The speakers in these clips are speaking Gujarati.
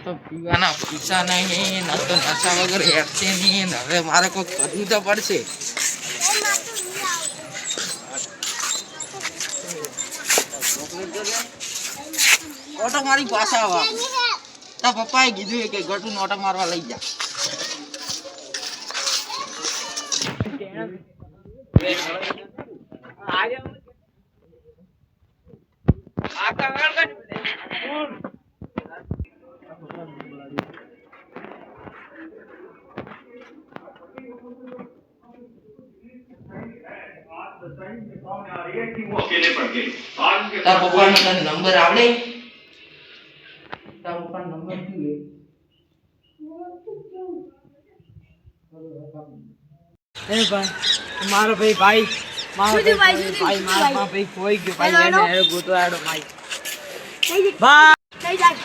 તો પીવાના પૈસા નહીં, ના તો નશા વગર હેઠશે નહીં. હવે મારે કોઈ કરવું તો પડશે. ઓટો મારી પાછા આવા તા પપ્પાએ કીધું કે ગટુ ઓટો મારવા લઈ જા. તાર પપ્પાનો તને નંબર આવડે? તાર પપ્પાનો નંબર શું છે? એ ભાઈ મારો ભાઈ કોઈ ગયો ભાઈ એને હેરો ગોતો આડો ભાઈ લઈ જાય.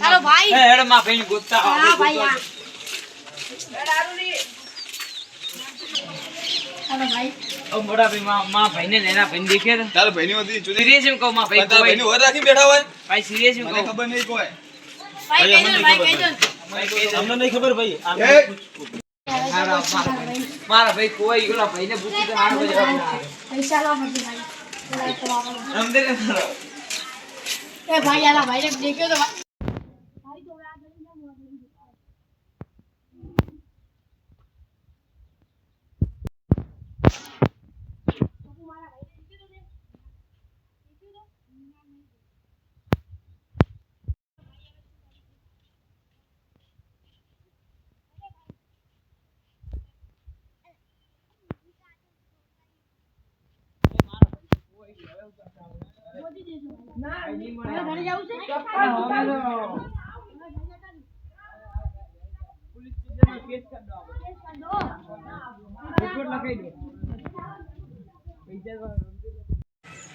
ચાલો ભાઈ હેડો માં ભાઈ ગોતતા હા ભાઈ હા. ચાલો ભાઈ ઓ મોટા ભાઈ માં ભાઈ ને લેના ભાઈ દેખે તાર ભાઈ ની હતી ચુલી સિરિયસ એમ કહું માં ભાઈ તાર ભાઈ ની ઓર રાખી બેઠા હોય ભાઈ સિરિયસ એમ મને કહું ખબર નહીં કોઈ ભાઈ કહી દો. અમને નહીં ખબર ભાઈ મારા ભાઈ કોઈ ઓલા ભાઈ ને પૂછ્યું તો હારો જવાબ ના આવે પૈસા લો પછી ભાઈ. સમજે ને તારો એ ભાઈ આલા ભાઈને દેખ્યો તો ભાઈ તો આ ગલી ના મોઢે.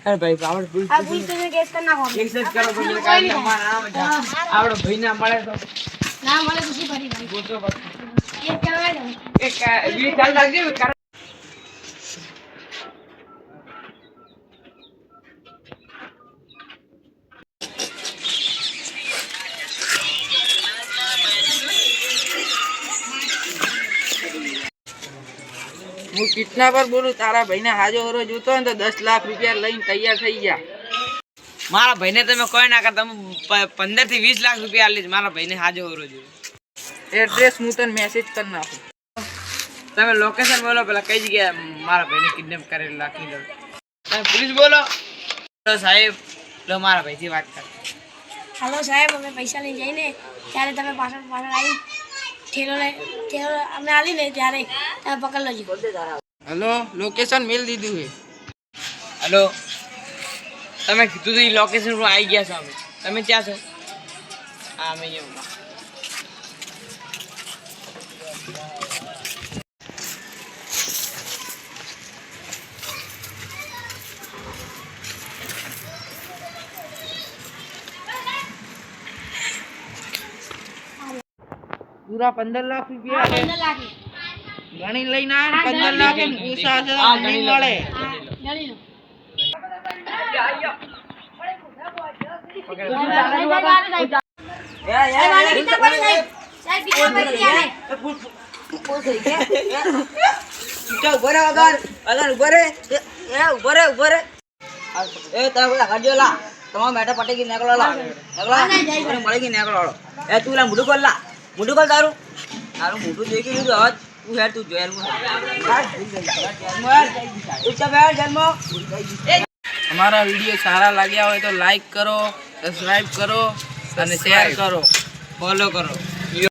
અરે ભાઈ આવડે ભૂલ આ ભૂલ તો કેસ કર નાખો. કેસ જ કરો તો મને કાઈ તમારા નામ જ આવડો ભાઈ ના મળે તો ના મળે તો શું કરી ભાઈ? ગોતો એક કરવા દો. એક વી ચાલ રાખજે કર હું કિડનેપર બોલું. તારા ભાઈને હાજો હરો જોતો ને તો 10 લાખ રૂપિયા લઈને તૈયાર થઈ ગયા. મારા ભાઈને તમે કોઈ ના કર તમે 15 થી 20 લાખ રૂપિયા આલી મારા ભાઈને હાજો હોરો જો એડ્રેસ હું તને મેસેજ કરી નાખું. તમે લોકેશન બોલો પેલા કઈ જગ્યાએ મારા ભાઈને કિડનેપ કરેલ રાખી દો. તમે પોલીસ બોલો. તો સાહેબ લો મારા ભાઈથી વાત કર. હાલો સાહેબ અમે પૈસા લઈ જઈને ત્યારે તમે પાછળ આવી ઠેલો અમે આલી ને ત્યારે તમે પકડ લેજો. હલો, લોકેશન મેલ દીધું છે. હેલો તમે કીધું તો લોકેશન પર આવી ગયા છો અમે. તમે ક્યાં છો? હા અમે એવું પૂરા 15 લાખ રૂપિયા 15 લાખ ગણી લઈને આ 15 લાખ એમ ઓછા છે નહીં મળે. ગણી લો. તમારા બેટા પટેગી નીકળો લા મળેગી નીકળો એ તું લા મુડું કર લા મુડું કર તારું મોઢું દેખી લીધું હવે તું હેર તું જોયેલ અમારા વિડીયો સારા લાગ્યા હોય તો લાઈક કરો, સબસ્ક્રાઇબ કરો અને શેર કરો, ફોલો કરો.